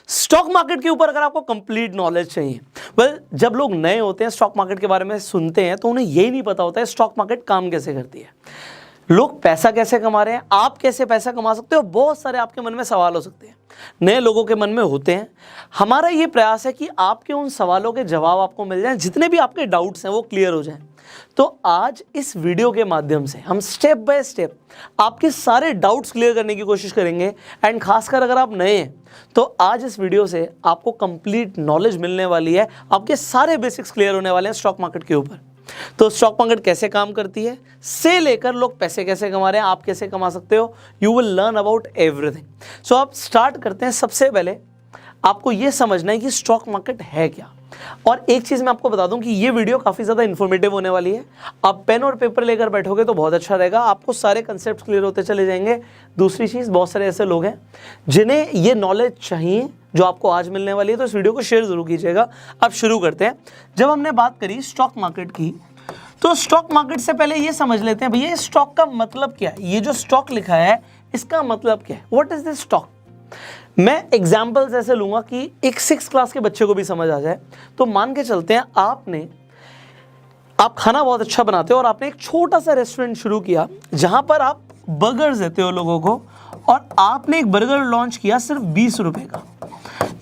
Stock market के ऊपर अगर आपको कंप्लीट नॉलेज चाहिए, जब लोग नए होते हैं स्टॉक मार्केट के बारे में सुनते हैं तो उन्हें यही नहीं पता होता है स्टॉक मार्केट काम कैसे करती है, लोग पैसा कैसे कमा रहे हैं, आप कैसे पैसा कमा सकते हो, बहुत सारे आपके मन में सवाल हो सकते हैं, नए लोगों के मन में होते हैं। हमारा ये प्रयास है कि आपके उन सवालों के जवाब आपको मिल जाएं, जितने भी आपके डाउट्स हैं वो क्लियर हो जाएं। तो आज इस वीडियो के माध्यम से हम स्टेप बाय स्टेप आपके सारे डाउट्स क्लियर करने की कोशिश करेंगे। एंड खासकर अगर आप नए हैं तो आज इस वीडियो से आपको कंप्लीट नॉलेज मिलने वाली है, आपके सारे बेसिक्स क्लियर होने वाले हैं स्टॉक मार्केट के ऊपर। तो स्टॉक मार्केट कैसे काम करती है से लेकर लोग पैसे कैसे कमा रहे हैं, आप कैसे कमा सकते हो, you will learn about everything. So आप स्टार्ट करते हैं। सबसे पहले आपको यह समझना है कि स्टॉक मार्केट है क्या। और एक चीज मैं आपको बता दूं कि ये वीडियो काफी ज्यादा इंफॉर्मेटिव होने वाली है। आप पेन और पेपर लेकर बैठोगे तो बहुत अच्छा रहेगा, आपको सारे कंसेप्ट क्लियर होते चले जाएंगे। दूसरी चीज, बहुत सारे ऐसे लोग हैं जिन्हें ये नॉलेज चाहिए जो आपको आज मिलने वाली है, तो इस वीडियो को शेयर जरूर कीजिएगा। अब शुरू करते हैं। जब हमने बात करी स्टॉक मार्केट की, तो स्टॉक मार्केट से पहले ये समझ लेते हैं भैया स्टॉक का मतलब क्या है। ये जो स्टॉक लिखा है इसका मतलब क्या है, व्हाट इज दिस स्टॉक। मैं एग्जाम्पल्स ऐसे लूंगा कि एक 6th क्लास के बच्चे को भी समझ आ जाए। तो मान के चलते हैं आप खाना बहुत अच्छा बनाते हो और आपने एक छोटा सा रेस्टोरेंट शुरू किया जहां पर आप बर्गर्स देते हो लोगों को, और आपने एक बर्गर लॉन्च किया सिर्फ 20 रुपए का।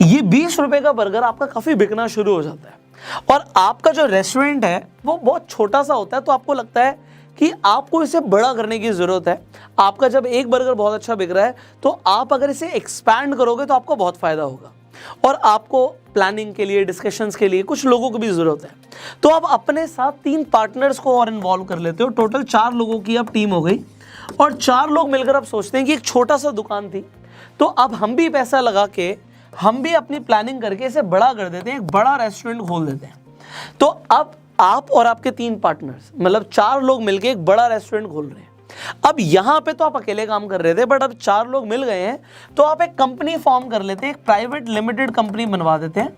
ये 20 रुपए का बर्गर आपका काफी बिकना शुरू हो जाता है, और आपका जो रेस्टोरेंट है वो बहुत छोटा सा होता है, तो आपको लगता है कि आपको इसे बड़ा करने की जरूरत है। आपका जब एक बर्गर बहुत अच्छा बिक रहा है तो आप अगर इसे एक्सपैंड करोगे तो आपको बहुत फायदा होगा, और आपको प्लानिंग के लिए, डिस्कशंस के लिए कुछ लोगों की भी जरूरत है। तो आप अपने साथ 3 पार्टनर्स को और इन्वॉल्व कर लेते हो। टोटल 4 लोगों की अब टीम हो गई, और 4 लोग मिलकर अब सोचते हैं कि एक छोटा सा दुकान थी, तो अब हम भी पैसा लगा के हम भी अपनी प्लानिंग करके इसे बड़ा कर देते हैं, एक बड़ा रेस्टोरेंट खोल देते हैं। तो अब आप और आपके 3 पार्टनर्स, मतलब 4 लोग मिलके एक बड़ा रेस्टोरेंट खोल रहे हैं। अब यहां पे तो आप अकेले काम कर रहे थे, बट अब 4 लोग मिल गए हैं तो आप एक कंपनी फॉर्म कर लेते हैं, एक प्राइवेट लिमिटेड कंपनी बनवा देते हैं।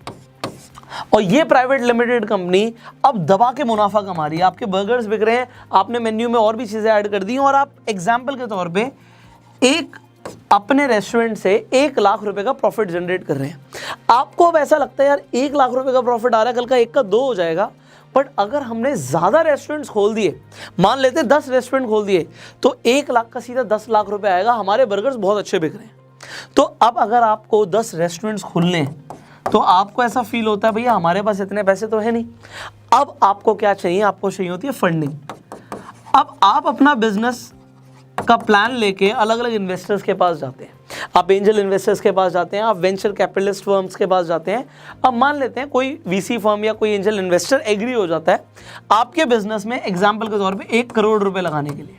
और ये प्राइवेट लिमिटेड कंपनी अब दबा के मुनाफा कमा रही है। आपके बर्गर्स बिक रहे हैं, आपने मेन्यू में और भी चीजें ऐड कर दी, और आप एग्जाम्पल के तौर पे एक अपने रेस्टोरेंट से 1 लाख रुपए का प्रॉफिट जनरेट कर रहे हैं। आपको अब ऐसा लगता है यार 1 लाख रुपए का प्रॉफिट आ रहा है, कल का 1 का 2 हो जाएगा। बट अगर हमने ज्यादा रेस्टोरेंट्स खोल दिए, मान लेते 10 रेस्टोरेंट खोल दिए, तो 1 लाख का सीधा 10 लाख रुपए आएगा। हमारे बर्गर्स बहुत अच्छे बिक रहे हैं। तो अब अगर आपको 10 रेस्टोरेंट्स खोलने हैं तो आपको ऐसा फील होता है भैया हमारे पास इतने पैसे तो है नहीं। अब आपको क्या चाहिए, आपको चाहिए होती है फंडिंग। अब आप अपना बिजनेस का प्लान लेके अलग अलग इन्वेस्टर्स के पास जाते हैं, आप एंजल इन्वेस्टर्स के पास जाते हैं, आप वेंचर कैपिटलिस्ट फर्म्स के पास जाते हैं। अब मान लेते हैं कोई वीसी फर्म या कोई एंजल इन्वेस्टर एग्री हो जाता है आपके बिजनेस में एग्जांपल के तौर पे 1 करोड़ रुपए लगाने के लिए,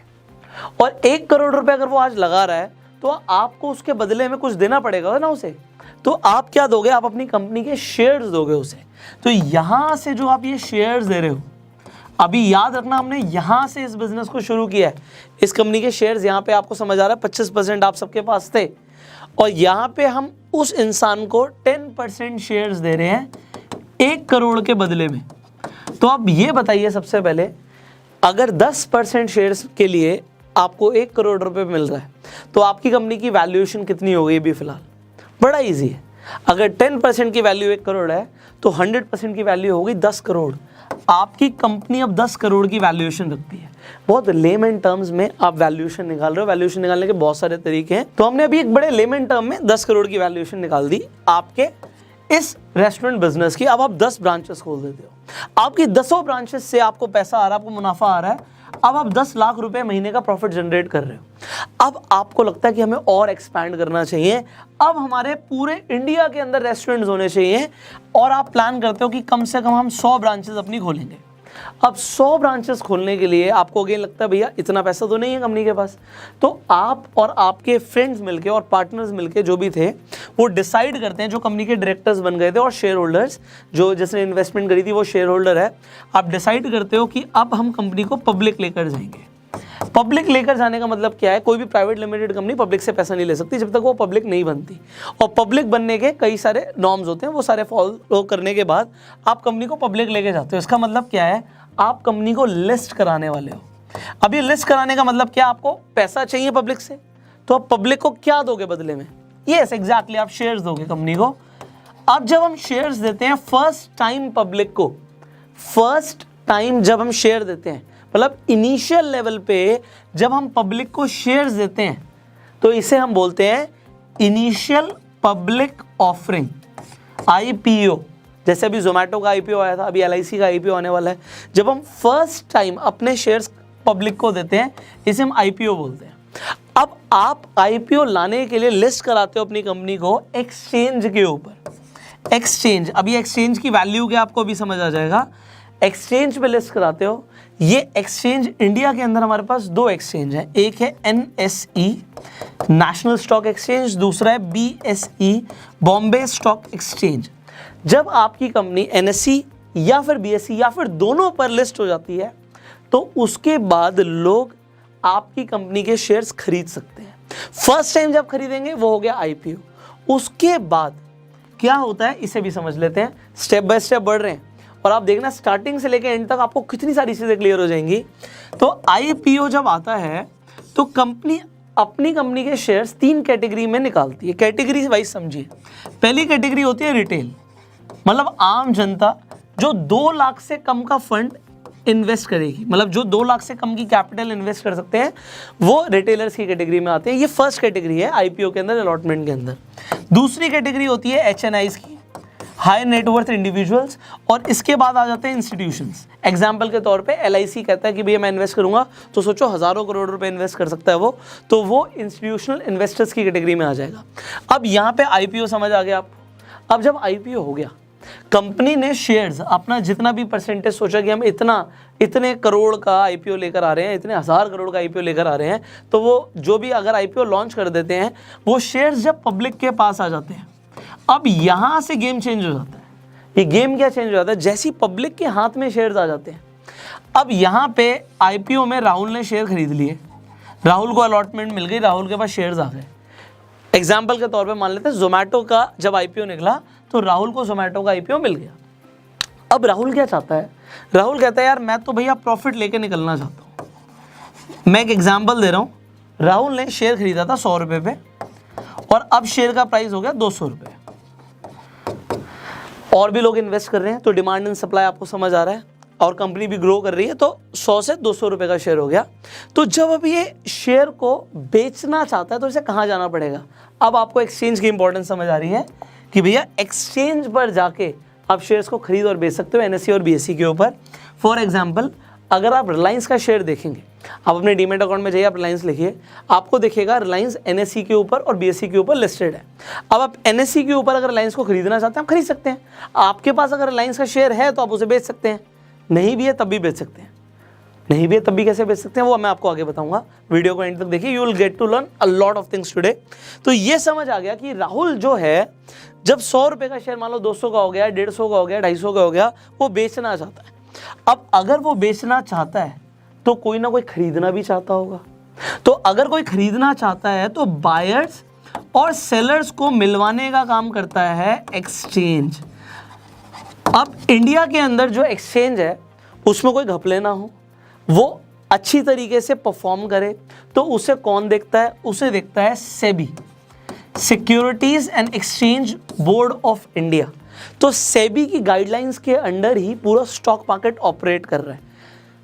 और 1 करोड़ रुपए अगर वो आज लगा रहा है तो आपको उसके बदले में कुछ देना पड़ेगा ना उसे। तो आप क्या दोगे, आप अपनी कंपनी के शेयर्स दोगे उसे। तो यहां से जो आप ये शेयर्स दे रहे हो, अभी याद रखना हमने यहां से इस बिजनेस को शुरू किया है। इस कंपनी के शेयर्स यहां पे आपको समझ आ रहा है 25% आप सबके पास थे, और यहां पे हम उस इंसान को 10% शेयर्स दे रहे हैं 1 करोड़ के बदले में। तो अब ये बताइए सबसे पहले, अगर 10% शेयर्स के लिए आपको 1 करोड़ रुपए मिल रहा है तो आपकी कंपनी की वैल्यूएशन कितनी हो गई अभी फिलहाल। बड़ा ईजी है। अगर 10% की वैल्यू 1 करोड़ है तो 100% की वैल्यू होगी 10 करोड़। आपकी कंपनी अब 10 करोड़ की वैल्यूएशन रखती है। बहुत लेमन टर्म्स में आप वैल्यूएशन निकाल रहे हो। वैल्यूएशन निकालने के बहुत सारे तरीके हैं, तो हमने अभी एक बड़े लेमन टर्म में 10 करोड़ की वैल्यूएशन निकाल दी आपके इस रेस्टोरेंट बिजनेस की। अब आप 10 ब्रांचेस खोल देते हो, आपकी 10 ब्रांचेस से आपको पैसा आ रहा है, आपको मुनाफा आ रहा है। अब आप 10 लाख रुपए महीने का प्रॉफिट जनरेट कर रहे हो। अब आपको लगता है कि हमें और एक्सपैंड करना चाहिए, अब हमारे पूरे इंडिया के अंदर रेस्टोरेंट्स होने चाहिए, और आप प्लान करते हो कि कम से कम हम 100 ब्रांचेस अपनी खोलेंगे। अब 100 ब्रांचेस खोलने के लिए आपको अगेन लगता है भैया इतना पैसा तो नहीं है कंपनी के पास। तो आप और आपके फ्रेंड्स मिलके और पार्टनर्स मिलके जो भी थे वो डिसाइड करते हैं, जो कंपनी के डायरेक्टर्स बन गए थे और शेयर होल्डर्स, जो जिसने इन्वेस्टमेंट करी थी वो शेयर होल्डर है। आप डिसाइड करते हो कि अब हम कंपनी को पब्लिक लेकर जाएंगे। पब्लिक लेकर जाने का मतलब क्या है, कोई भी प्राइवेट लिमिटेड कंपनी पब्लिक से पैसा नहीं ले सकती जब तक वो पब्लिक नहीं बनती, और पब्लिक बनने के कई सारे नॉर्म्स होते हैं, वो सारे फॉलो करने के बाद आप कंपनी को पब्लिक लेके जाते हो। इसका मतलब क्या है, आप कंपनी को लिस्ट कराने वाले हो। अब ये लिस्ट कराने का मतलब क्या, आपको पैसा चाहिए पब्लिक से, तो आप पब्लिक को क्या दोगे बदले में, यस एग्जैक्टली आप शेयर्स दोगे कंपनी को। अब जब हम शेयर्स देते हैं फर्स्ट टाइम पब्लिक को, फर्स्ट टाइम जब हम शेयर देते हैं, मतलब इनिशियल लेवल पे जब हम पब्लिक को शेयर्स देते हैं, तो इसे हम बोलते हैं इनिशियल पब्लिक ऑफरिंग, IPO। जैसे अभी जोमेटो का IPO आया था, अभी LIC का IPO आने वाला है। जब हम फर्स्ट टाइम अपने शेयर्स पब्लिक को देते हैं, इसे हम IPO बोलते हैं। अब आप IPO लाने के लिए लिस्ट कराते हो अपनी कंपनी को एक्सचेंज के ऊपर। एक्सचेंज, अभी एक्सचेंज की वैल्यू क्या आपको अभी समझ आ जाएगा। एक्सचेंज पे लिस्ट कराते हो। ये एक्सचेंज इंडिया के अंदर हमारे पास 2 एक्सचेंज हैं, एक है NSE नेशनल स्टॉक एक्सचेंज, दूसरा है BSE बॉम्बे स्टॉक एक्सचेंज। जब आपकी कंपनी NSE या फिर BSE या फिर दोनों पर लिस्ट हो जाती है, तो उसके बाद लोग आपकी कंपनी के शेयर्स खरीद सकते हैं। फर्स्ट टाइम जब खरीदेंगे वो हो गया IPO। उसके बाद क्या होता है इसे भी समझ लेते हैं। स्टेप बाय स्टेप बढ़ रहे हैं और आप देखना स्टार्टिंग से लेकर एंड तक आपको कितनी सारी चीजें क्लियर हो जाएंगी। तो IPO जब आता है तो कंपनी अपनी कंपनी के शेयर्स 3 कैटेगरी में निकालती है। कैटेगरी वाइज समझिए। पहली कैटेगरी होती है रिटेल, मतलब आम जनता जो 2 लाख से कम का फंड इन्वेस्ट करेगी, मतलब जो 2 लाख से कम की कैपिटल इन्वेस्ट कर सकते हैं, वो रिटेलर्स की कैटेगरी में आते हैं। ये फर्स्ट कैटेगरी है IPO के अंदर, अलॉटमेंट के अंदर। दूसरी कैटेगरी होती है HNIs की, हाई नेटवर्थ इंडिविजुअल्स, और इसके बाद आ जाते हैं इंस्टीट्यूशंस। एग्जाम्पल के तौर पे LIC कहता है कि भैया मैं इन्वेस्ट करूंगा, तो सोचो हज़ारों करोड़ रुपए इन्वेस्ट कर सकता है वो, तो वो इंस्टीट्यूशनल इन्वेस्टर्स की कैटेगरी में आ जाएगा। अब यहाँ पे IPO समझ आ गया आपको। अब जब IPO हो गया, कंपनी ने शेयर्स अपना जितना भी परसेंटेज सोचा कि हम इतने करोड़ का IPO लेकर आ रहे हैं, इतने 1000 करोड़ का IPO लेकर आ रहे हैं, तो वो जो भी अगर IPO लॉन्च कर देते हैं, वो शेयर्स जब पब्लिक के पास आ जाते हैं, अब यहाँ से गेम चेंज हो जाता है। ये गेम क्या चेंज हो जाता है, जैसी पब्लिक के हाथ में शेयर्स आ जाते हैं। अब यहाँ पे IPO में राहुल ने शेयर खरीद लिए, राहुल को अलॉटमेंट मिल गई, राहुल के पास शेयर्स आ गए। एग्जाम्पल के तौर पे मान लेते हैं जोमेटो का जब IPO निकला, तो राहुल को जोमेटो का IPO मिल गया। अब राहुल क्या चाहता है, राहुल कहता है यार मैं तो भैया प्रॉफिट लेके निकलना चाहता हूँ। मैं एक एग्जाम्पल दे रहा हूँ। राहुल ने शेयर खरीदा था 100 रुपये पे, और अब शेयर का प्राइस हो गया 200 रुपये। और भी लोग इन्वेस्ट कर रहे हैं, तो डिमांड एंड सप्लाई आपको समझ आ रहा है, और कंपनी भी ग्रो कर रही है, तो 100 से 200 रुपये का शेयर हो गया। तो जब अब ये शेयर को बेचना चाहता है, तो इसे कहाँ जाना पड़ेगा। अब आपको एक्सचेंज की इंपॉर्टेंस समझ आ रही है कि भैया एक्सचेंज पर जाके आप शेयर्स को खरीद और बेच सकते हो NSE और BSE के ऊपर। फॉर एग्जांपल, अगर आप रिलायंस का शेयर देखेंगे, आप अपने डीमेट अकाउंट में जाइए, आप रिलायंस लिखिए, आपको दिखेगा रिलायंस NSE के ऊपर और BSE के ऊपर लिस्टेड है। अब आप NSE के ऊपर अगर रिलायंस को खरीदना चाहते हैं, आप खरीद सकते हैं। आपके पास अगर रिलायंस का शेयर है तो आप उसे बेच सकते हैं, नहीं भी है तब भी बेच सकते हैं। नहीं भी है तब भी कैसे बेच सकते हैं, वो मैं आपको आगे बताऊंगा। वीडियो को एंड तक देखिए, you will get to learn a lot of things today. तो ये समझ आ गया कि राहुल जो है, जब 100 रुपये का शेयर मान लो 200 का हो गया, 150 का हो गया, 250 का हो गया, वो बेचना चाहता है। अब अगर वो बेचना चाहता है तो कोई ना कोई खरीदना भी चाहता होगा। तो अगर कोई खरीदना चाहता है तो बायर्स और सेलर्स को मिलवाने का काम करता है एक्सचेंज। अब इंडिया के अंदर जो एक्सचेंज है उसमें कोई घपले ना हो, वो अच्छी तरीके से परफॉर्म करे, तो उसे कौन देखता है, उसे देखता है SEBI, securities and exchange board of India. तो सेबी की गाइडलाइंस के अंडर ही पूरा स्टॉक मार्केट ऑपरेट कर रहा है।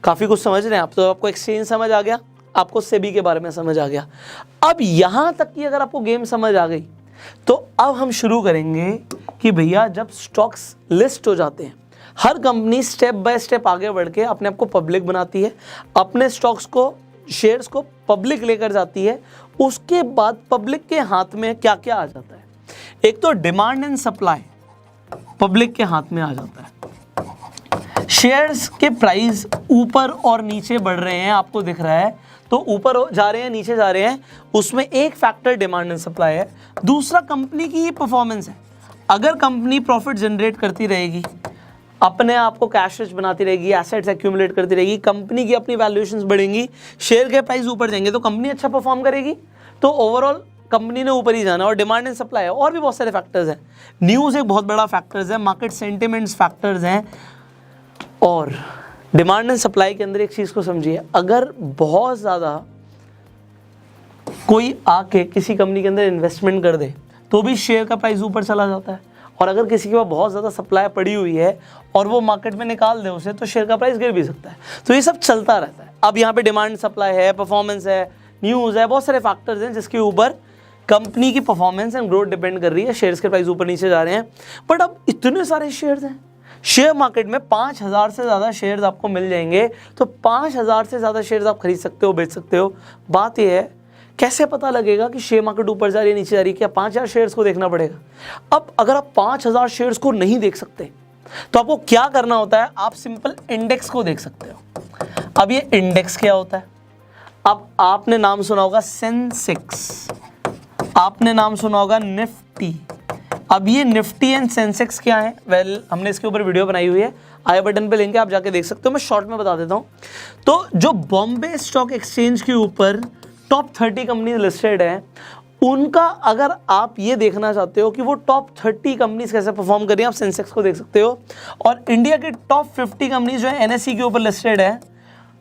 काफी कुछ समझ रहे हैं आप। तो आपको एक्सचेंज समझ आ गया, आपको सेबी के बारे में समझ आ गया। अब यहां तक की अगर आपको गेम समझ आ गई, तो अब हम शुरू करेंगे कि भैया जब स्टॉक्स लिस्ट हो जाते हैं, हर कंपनी स्टेप बाय स्टेप आगे बढ़ के अपने आप को पब्लिक बनाती है, अपने स्टॉक्स को, शेयर्स को पब्लिक लेकर जाती है। उसके बाद पब्लिक के हाथ में क्या क्या आ जाता है, एक तो डिमांड एंड सप्लाई पब्लिक के हाथ में आ जाता है। शेयर्स के प्राइस ऊपर और नीचे बढ़ रहे हैं, आपको दिख रहा है, तो ऊपर जा रहे हैं, नीचे जा रहे हैं, उसमें एक फैक्टर डिमांड एंड सप्लाई है। दूसरा कंपनी की परफॉर्मेंस है। अगर कंपनी प्रॉफिट जनरेट करती रहेगी, अपने आप को कैश रिच बनाती रहेगी, एसेट्स एक्यूमुलेट करती रहेगी, कंपनी की अपनी वैल्यूएशंस बढ़ेंगी, शेयर के प्राइस ऊपर जाएंगे, तो कंपनी अच्छा परफॉर्म करेगी, तो ओवरऑल कंपनी ने ऊपर ही जाना। और डिमांड एंड सप्लाई है, और भी बहुत सारे फैक्टर्स हैं। न्यूज़ एक बहुत बड़ा फैक्टर्स है, मार्केट सेंटिमेंट्स फैक्टर्स हैं। और डिमांड एंड सप्लाई के अंदर एक चीज़ को समझिए, अगर बहुत ज़्यादा कोई आके किसी कंपनी के अंदर इन्वेस्टमेंट कर दे, तो भी शेयर का प्राइस ऊपर चला जाता है। और अगर किसी के पास बहुत ज़्यादा सप्लाई पड़ी हुई है और वो मार्केट में निकाल दे उसे, तो शेयर का प्राइस गिर भी सकता है। तो ये सब चलता रहता है। अब यहाँ पे डिमांड सप्लाई है, परफॉर्मेंस है, न्यूज़ है, बहुत सारे फैक्टर्स हैं जिसके ऊपर कंपनी की परफॉर्मेंस एंड ग्रोथ डिपेंड कर रही है। शेयर्स के प्राइस ऊपर नीचे जा रहे हैं, बट अब इतने सारे शेयर्स हैं शेयर मार्केट में, 5000 से ज़्यादा शेयर्स आपको मिल जाएंगे। तो 5000 से ज़्यादा शेयर्स आप खरीद सकते हो, बेच सकते हो। बात यह है कैसे पता लगेगा कि शेयर मार्केट ऊपर जा रही है नीचे जा रही है? क्या 5000 शेयर्स को देखना पड़ेगा? अब अगर आप 5000 शेयर्स को नहीं देख सकते तो आपको क्या करना होता है? आप सिंपल इंडेक्स को देख सकते हो। अब ये इंडेक्स क्या होता है? अब आपने नाम सुना होगा सेंसेक्स, आपने नाम सुना होगा निफ्टी। अब ये निफ्टी एंड सेंसेक्स क्या है? वेल, हमने इसके ऊपर वीडियो बनाई हुई है, आई बटन पे लिंक है, आप जाके देख सकते हो। मैं शॉर्ट में बता देता हूँ। तो जो बॉम्बे स्टॉक एक्सचेंज के ऊपर टॉप 30 कंपनीज लिस्टेड है, उनका अगर आप ये देखना चाहते हो कि वो टॉप 30 कंपनीज कैसे परफॉर्म कर रही हैं, आप सेंसेक्स को देख सकते हो। और इंडिया के टॉप 50 कंपनीज जो है एनएसई के ऊपर लिस्टेड है,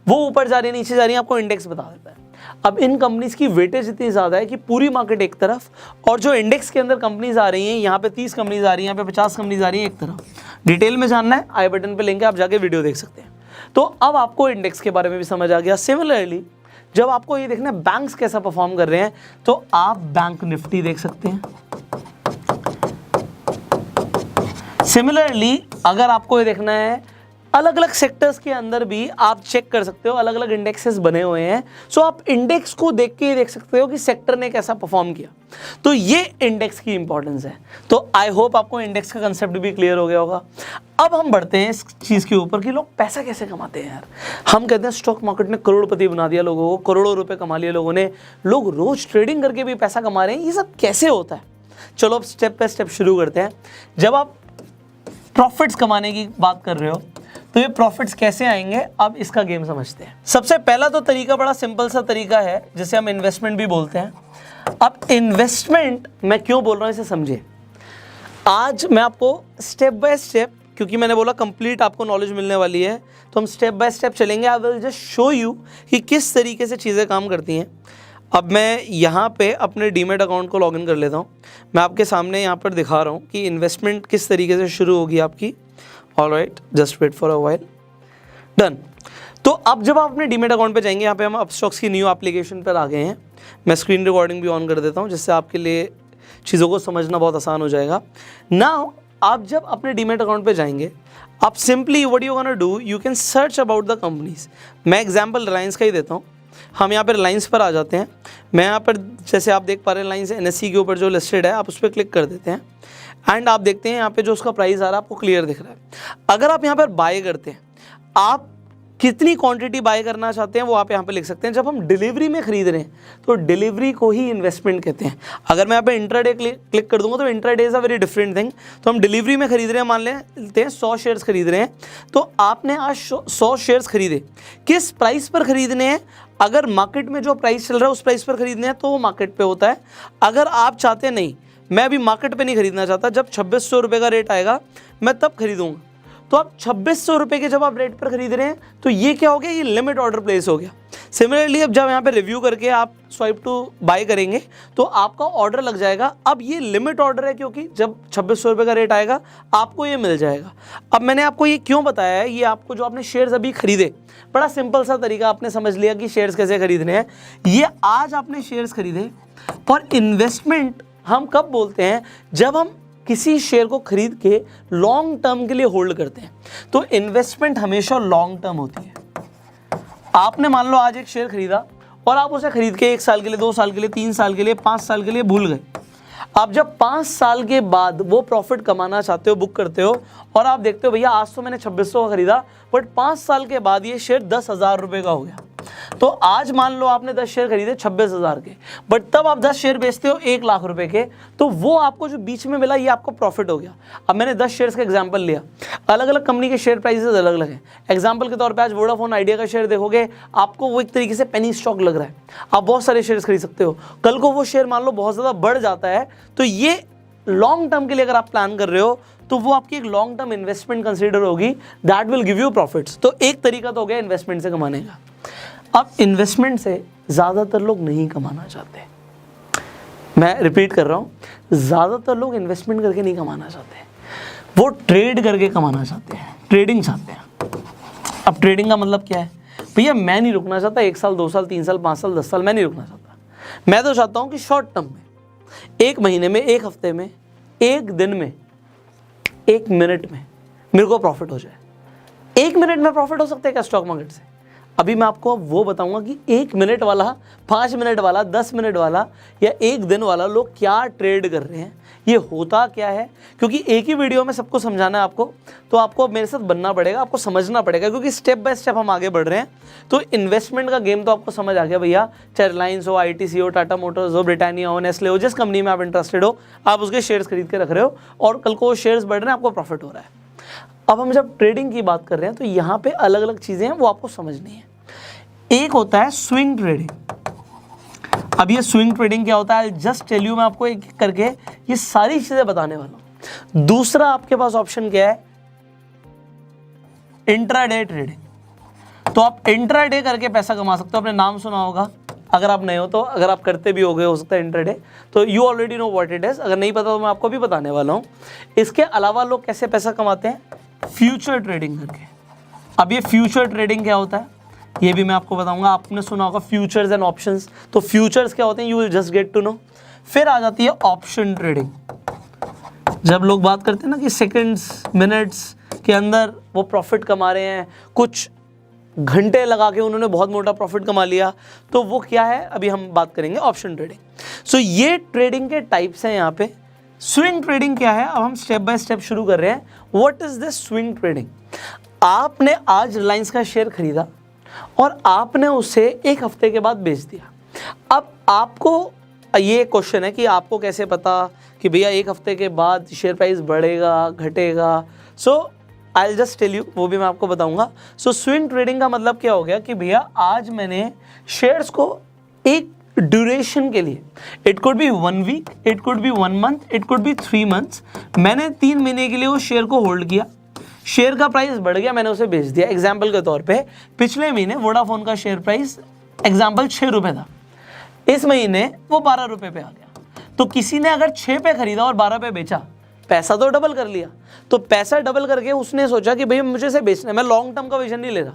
वो ऊपर जा रही है नीचे जा रही है, आपको इंडेक्स बता देता है। अब इन कंपनीज की वेटेज इतनी ज़्यादा है कि पूरी मार्केट एक तरफ और जो इंडेक्स के अंदर कंपनीज आ रही हैं, यहाँ पे 30 कंपनीज आ रही हैं, यहाँ पे 50 कंपनीज आ रही हैं एक तरफ। डिटेल में जानना है, आई बटन पे लिंक है, आप जाके वीडियो देख सकते हैं। तो अब आपको इंडेक्स के बारे में भी समझ आ गया। सिमिलरली जब आपको ये देखना है बैंक्स कैसा परफॉर्म कर रहे हैं, तो आप बैंक निफ्टी देख सकते हैं। सिमिलरली अगर आपको ये देखना है अलग अलग सेक्टर्स के अंदर भी आप चेक कर सकते हो, अलग अलग इंडेक्सेस बने हुए हैं। सो आप इंडेक्स को देख के देख सकते हो कि सेक्टर ने कैसा परफॉर्म किया। तो ये इंडेक्स की इंपॉर्टेंस है। तो आई होप आपको इंडेक्स का कंसेप्ट भी क्लियर हो गया होगा। अब हम बढ़ते हैं इस चीज़ के ऊपर कि लोग पैसा कैसे कमाते हैं यार। हम कहते हैं स्टॉक मार्केट ने करोड़पति बना दिया लोगों को, करोड़ों रुपए कमा लिए लोगों ने, लोग रोज ट्रेडिंग करके भी पैसा कमा रहे हैं। ये सब कैसे होता है? चलो अब स्टेप बाय स्टेप शुरू करते हैं। जब आप प्रॉफिट्स कमाने की बात कर रहे हो तो ये प्रॉफिट्स कैसे आएंगे, अब इसका गेम समझते हैं। सबसे पहला तो तरीका बड़ा सिंपल सा तरीका है जिसे हम इन्वेस्टमेंट भी बोलते हैं। अब इन्वेस्टमेंट मैं क्यों बोल रहा हूँ इसे समझिए। आज मैं आपको स्टेप बाय स्टेप, क्योंकि मैंने बोला कंप्लीट आपको नॉलेज मिलने वाली है, तो हम स्टेप बाय स्टेप चलेंगे। आई विल जस्ट शो यू कि किस तरीके से चीज़ें काम करती हैं। अब मैं यहाँ पे अपने डीमेट अकाउंट को लॉगिन कर लेता हूँ। मैं आपके सामने यहाँ पर दिखा रहा हूँ कि इन्वेस्टमेंट किस तरीके से शुरू होगी आपकी। Alright, just wait for a while. Done. तो अब जब आप अपने डीमेट अकाउंट पे जाएंगे, यहाँ पे हम अपस्टॉक्स की न्यू एप्लीकेशन पर आ गए हैं। मैं स्क्रीन रिकॉर्डिंग भी ऑन कर देता हूँ जिससे आपके लिए चीज़ों को समझना बहुत आसान हो जाएगा। नाउ आप जब अपने डीमेट अकाउंट पे जाएंगे, आप simply what you gonna do, you can search about the companies. मैं एग्जाम्पल रिलायंस का ही देता हूँ। हम यहाँ पर रिलायंस पर आ जाते हैं। मैं यहाँ पर जैसे आप देख पा रहे हैं रिलायंस एनएसई के ऊपर जो लिस्टेड है, आप उस पर क्लिक कर देते हैं एंड आप देखते हैं यहाँ पे जो उसका प्राइस आ रहा है आपको क्लियर दिख रहा है। अगर आप यहाँ पर बाय करते हैं, आप कितनी क्वांटिटी बाय करना चाहते हैं वो आप यहाँ पे लिख सकते हैं। जब हम डिलीवरी में खरीद रहे हैं तो डिलीवरी को ही इन्वेस्टमेंट कहते हैं। अगर मैं यहाँ पे इंट्राडे क्लिक कर दूंगा तो intraday is a very different thing. तो हम डिलीवरी में खरीद रहे हैं, मान लेते हैं 100 शेयर्स खरीद रहे हैं, तो आपने आज 100 शेयर्स खरीदे। किस प्राइस पर खरीदने हैं? अगर मार्केट में जो प्राइस चल रहा है उस प्राइस पर खरीदने हैं तो वो मार्केट पर होता है। अगर आप चाहते हैं नहीं, मैं अभी मार्केट पे नहीं खरीदना चाहता, जब 2600 रुपये का रेट आएगा मैं तब खरीदूंगा, तो आप 2600 रुपये के जब आप रेट पर खरीद रहे हैं तो ये क्या हो गया, ये लिमिट ऑर्डर प्लेस हो गया। सिमिलरली अब जब यहाँ पे रिव्यू करके आप स्वाइप टू बाय करेंगे तो आपका ऑर्डर लग जाएगा। अब ये लिमिट ऑर्डर है क्योंकि जब 2600 रुपये का रेट आएगा आपको ये मिल जाएगा। अब मैंने आपको ये क्यों बताया है, ये आपको जो आपने शेयर्स अभी खरीदे, बड़ा सिंपल सा तरीका आपने समझ लिया कि शेयर्स कैसे खरीदने हैं। ये आज आपने शेयर्स खरीदे। और इन्वेस्टमेंट हम कब बोलते हैं, जब हम किसी शेयर को खरीद के लॉन्ग टर्म के लिए होल्ड करते हैं। तो इन्वेस्टमेंट हमेशा लॉन्ग टर्म होती है। आपने मान लो आज एक शेयर खरीदा और आप उसे खरीद के 1 साल के लिए, 2 साल के लिए, 3 साल के लिए, 5 साल के लिए भूल गए। आप जब 5 साल के बाद वो प्रॉफिट कमाना चाहते हो, बुक करते हो और आप देखते हो भैया आज तो मैंने 2600 का खरीदा, बट 5 साल के बाद ये शेयर 10,000 रुपये का हो गया। तो आज मान लो आपने 10 शेयर खरीदे 26,000 के, बट तब आप 10 शेयर बेचते हो 1 लाख रुपए के, तो वो आपको जो बीच में मिला ये आपको प्रॉफिट हो गया। अब मैंने 10 शेयर्स का एग्जांपल लिया, अलग अलग कंपनी के शेयर प्राइसेस अलग अलग हैं। एग्जांपल के तौर पे आज वोडाफोन आइडिया का शेयर देखोगे, आपको वो एक तरीके से पेनी स्टॉक लग रहा है, आप बहुत सारे शेयर्स खरीद सकते हो। कल को वो शेयर मान लो बहुत ज़्यादा बढ़ जाता है, तो ये लॉन्ग टर्म के लिए अगर आप प्लान कर रहे हो तो वो आपकी एक लॉन्ग टर्म इन्वेस्टमेंट कंसीडर होगी, that will give you profits. तो एक तरीका तो हो गया इन्वेस्टमेंट से कमाने का। अब इन्वेस्टमेंट से ज़्यादातर लोग नहीं कमाना चाहते। मैं रिपीट कर रहा हूँ, ज़्यादातर लोग इन्वेस्टमेंट करके नहीं कमाना चाहते। वो ट्रेड करके कमाना चाहते हैं, ट्रेडिंग चाहते हैं। अब ट्रेडिंग का मतलब क्या है? भैया मैं नहीं रुकना चाहता 1 साल 2 साल 3 साल 5 साल 10 साल, मैं नहीं रुकना चाहता। मैं तो चाहता हूँ कि शॉर्ट टर्म में, 1 महीने में, 1 हफ्ते में, 1 दिन में, 1 मिनट में मेरे को प्रॉफिट हो जाए। 1 मिनट में प्रॉफिट हो सकता है क्या स्टॉक मार्केट से? अभी मैं आपको वो बताऊंगा कि 1 मिनट वाला, 5 मिनट वाला, 10 मिनट वाला या 1 दिन वाला लोग क्या ट्रेड कर रहे हैं, ये होता क्या है। क्योंकि एक ही वीडियो में सबको समझाना है आपको, तो आपको मेरे साथ बनना पड़ेगा, आपको समझना पड़ेगा, क्योंकि स्टेप बाय स्टेप हम आगे बढ़ रहे हैं। तो इन्वेस्टमेंट का गेम तो आपको समझ आ गया भैया, चाहे रिलायंस हो, ITC हो, टाटा मोटर्स हो, ब्रिटानिया हो, नेस्ले हो, जिस कंपनी में आप इंटरेस्टेड हो, आप उसके शेयर्स खरीद के रख रहे हो और कल को वो शेयर्स बढ़ रहे हैं, आपको प्रॉफिट हो रहा है। अब हम जब ट्रेडिंग की बात कर रहे हैं तो यहाँ पे अलग अलग चीज़ें हैं, वो आपको समझनी है। एक होता है स्विंग ट्रेडिंग। अब ये स्विंग ट्रेडिंग क्या होता है, जस्ट टेल यू, मैं आपको एक एक करके ये सारी चीजें बताने वाला हूं। दूसरा आपके पास ऑप्शन क्या है, इंट्राडे ट्रेडिंग। तो आप इंट्राडे करके पैसा कमा सकते हो, आपने नाम सुना होगा, अगर आप नए हो तो, अगर आप करते भी हो सकता है इंट्राडे, तो you already know what it is. अगर नहीं पता तो मैं आपको भी बताने वाला हूं। इसके अलावा लोग कैसे पैसा कमाते हैं, फ्यूचर ट्रेडिंग करके। अब ये फ्यूचर ट्रेडिंग क्या होता है ये भी मैं आपको बताऊंगा। आपने सुना होगा फ्यूचर्स एंड ऑप्शंस, तो फ्यूचर्स क्या होते हैं, you will just get to know. फिर आ जाती है ऑप्शन ट्रेडिंग। जब लोग बात करते हैं ना कि सेकंड्स मिनट्स के अंदर वो प्रॉफिट कमा रहे हैं, कुछ घंटे लगा के उन्होंने बहुत मोटा प्रॉफिट कमा लिया, तो वो क्या है अभी हम बात करेंगे, ऑप्शन ट्रेडिंग। सो ये ट्रेडिंग के टाइप्स हैं यहाँ पे। स्विंग ट्रेडिंग क्या है, अब हम स्टेप बाय स्टेप शुरू कर रहे हैं। What is this swing trading? आपने आज रिलायंस का शेयर खरीदा और आपने उसे 1 हफ्ते के बाद बेच दिया। अब आपको ये क्वेश्चन है कि आपको कैसे पता कि भैया 1 हफ्ते के बाद शेयर प्राइस बढ़ेगा घटेगा। So I will just tell you, वो भी मैं आपको बताऊंगा। सो स्विंग ट्रेडिंग का मतलब क्या हो गया कि भैया आज मैंने शेयर्स को एक ड्यूरेशन के लिए, it could be 1 week, it could be 1 month, it could be 3 months, मैंने 3 महीने के लिए उस शेयर को होल्ड किया। शेयर का प्राइस बढ़ गया, मैंने उसे बेच दिया। एग्जाम्पल के तौर पे पिछले महीने वोडाफोन का शेयर प्राइस एग्जाम्पल 6 रुपये था, इस महीने वो 12 रुपये पे आ गया। तो किसी ने अगर 6 पे खरीदा और 12 पे बेचा, पैसा तो डबल कर लिया। तो पैसा डबल करके उसने सोचा कि भाई मुझे इसे बेचना है, मैं लॉन्ग टर्म का विजन नहीं ले रहा।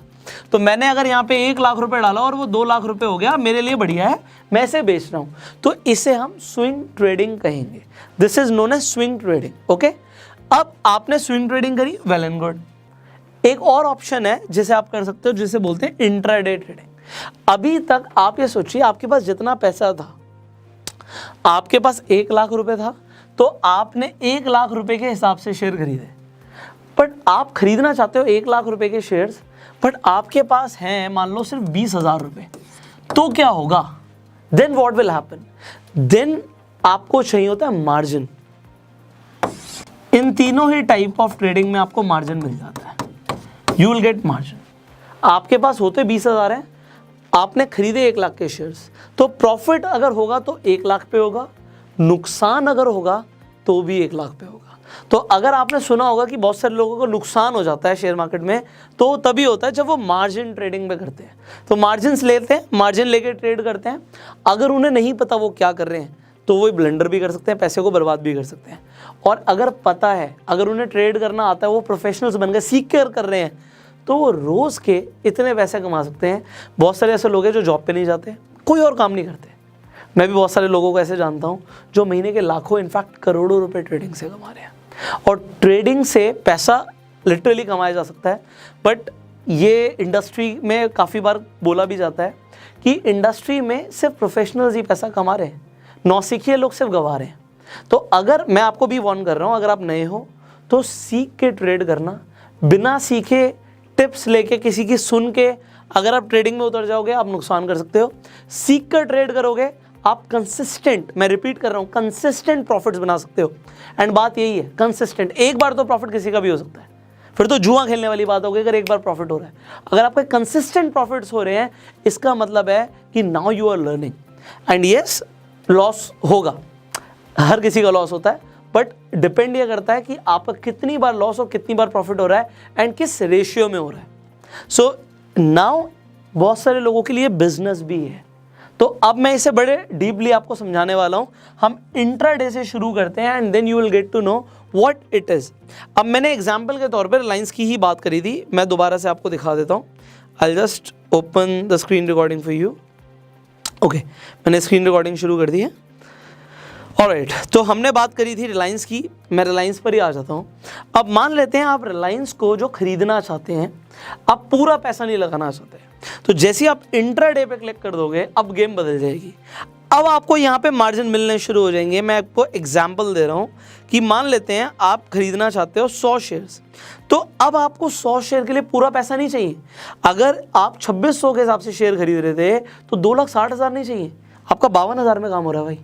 तो मैंने अगर यहाँ पे 1 लाख रुपए डाला और वो 2 लाख रुपए हो गया, मेरे लिए बढ़िया है, मैं इसे बेच रहा हूँ। तो इसे हम स्विंग ट्रेडिंग कहेंगे। This is known as swing trading. Okay, अब आपने स्विंग ट्रेडिंग करी, वेल एंड गुड। एक और ऑप्शन है जिसे आप कर सकते हो, जिसे बोलते हैं इंट्राडे ट्रेडिंग। अभी तक आप ये सोचिए, आपके पास जितना पैसा था, आपके पास 1 लाख रुपए था, तो आपने 1 लाख रुपए के हिसाब से शेयर खरीदे। बट आप खरीदना चाहते हो 1 लाख रुपए के शेयर्स, बट आपके पास हैं मान लो सिर्फ 20,000 रुपए। तो क्या होगा, then what will happen, then आपको चाहिए होता है मार्जिन। इन तीनों ही टाइप ऑफ ट्रेडिंग में आपको मार्जिन मिल जाता है, यू विल गेट मार्जिन। आपके पास होते 20,000 हैं, आपने खरीदे 1 लाख के शेयर्स, तो प्रॉफिट अगर होगा तो 1 लाख पे होगा, नुकसान अगर होगा तो भी 1 लाख पे होगा। तो अगर आपने सुना होगा कि बहुत सारे लोगों को नुकसान हो जाता है शेयर मार्केट में, तो तभी होता है जब वो मार्जिन ट्रेडिंग में करते हैं। तो मार्जिन लेते हैं, मार्जिन लेके ट्रेड करते हैं। अगर उन्हें नहीं पता वो क्या कर रहे हैं, तो वो ब्लंडर भी कर सकते हैं, पैसे को बर्बाद भी कर सकते हैं। और अगर पता है, अगर उन्हें ट्रेड करना आता है, वो प्रोफेशनल्स बन गए, सीख कर रहे हैं, तो वो रोज़ के इतने पैसे कमा सकते हैं। बहुत सारे ऐसे लोग हैं जो जॉब पे नहीं जाते, कोई और काम नहीं करते। मैं भी बहुत सारे लोगों को ऐसे जानता हूँ जो महीने के लाखों, इनफैक्ट करोड़ों रुपए ट्रेडिंग से कमा रहे हैं। और ट्रेडिंग से पैसा लिटरली कमाया जा सकता है। बट ये इंडस्ट्री में काफ़ी बार बोला भी जाता है कि इंडस्ट्री में सिर्फ प्रोफेशनल्स ही पैसा कमा रहे हैं, नौसिखिए लोग सिर्फ गंवा रहे हैं। तो अगर मैं आपको भी वार्न कर रहा हूँ, अगर आप नए हो तो सीख के ट्रेड करना। बिना सीखे, टिप्स लेके, किसी की सुन के अगर आप ट्रेडिंग में उतर जाओगे, आप नुकसान कर सकते हो। सीख कर ट्रेड करोगे, आप कंसिस्टेंट, मैं रिपीट कर रहा हूँ, कंसिस्टेंट प्रॉफिट्स बना सकते हो। एंड बात यही है, कंसिस्टेंट। एक बार तो प्रॉफिट किसी का भी हो सकता है, फिर तो जुआ खेलने वाली बात होगी अगर एक बार प्रॉफिट हो रहा है। अगर आपके कंसिस्टेंट प्रॉफिट्स हो रहे हैं, इसका मतलब है कि now you are learning. And yes, loss होगा, हर किसी का लॉस होता है, बट डिपेंड ये करता है कि आपका कितनी बार लॉस और कितनी बार प्रॉफिट हो रहा है एंड किस रेशियो में हो रहा है। सो नाउ बहुत सारे लोगों के लिए बिजनेस भी है, तो अब मैं इसे बड़े डीपली आपको समझाने वाला हूँ। हम इंट्राडे से शुरू करते हैं and then you will get to know what it is. अब मैंने एग्जाम्पल के तौर पर रिलायंस की ही बात करी थी, मैं दोबारा से आपको दिखा देता हूँ। I just open the screen recording for you. Okay, मैंने स्क्रीन रिकॉर्डिंग शुरू कर दी है। ऑलराइट, तो हमने बात करी थी रिलायंस की, मैं रिलायंस पर ही आ जाता हूँ। अब मान लेते हैं आप रिलायंस को जो खरीदना चाहते हैं, आप पूरा पैसा नहीं लगाना चाहते, तो जैसे ही आप इंट्राडे पे क्लिक कर दोगे अब गेम बदल जाएगी। अब आपको यहाँ पे मार्जिन मिलने शुरू हो जाएंगे। मैं आपको एग्जांपल दे रहा हूँ कि मान लेते हैं आप खरीदना चाहते हो 100 शेयर्स, तो अब आपको 100 शेयर के लिए पूरा पैसा नहीं चाहिए। अगर आप 2600 के हिसाब से शेयर खरीद रहे थे तो 2,60,000 नहीं चाहिए, आपका 52,000 में काम हो रहा है भाई।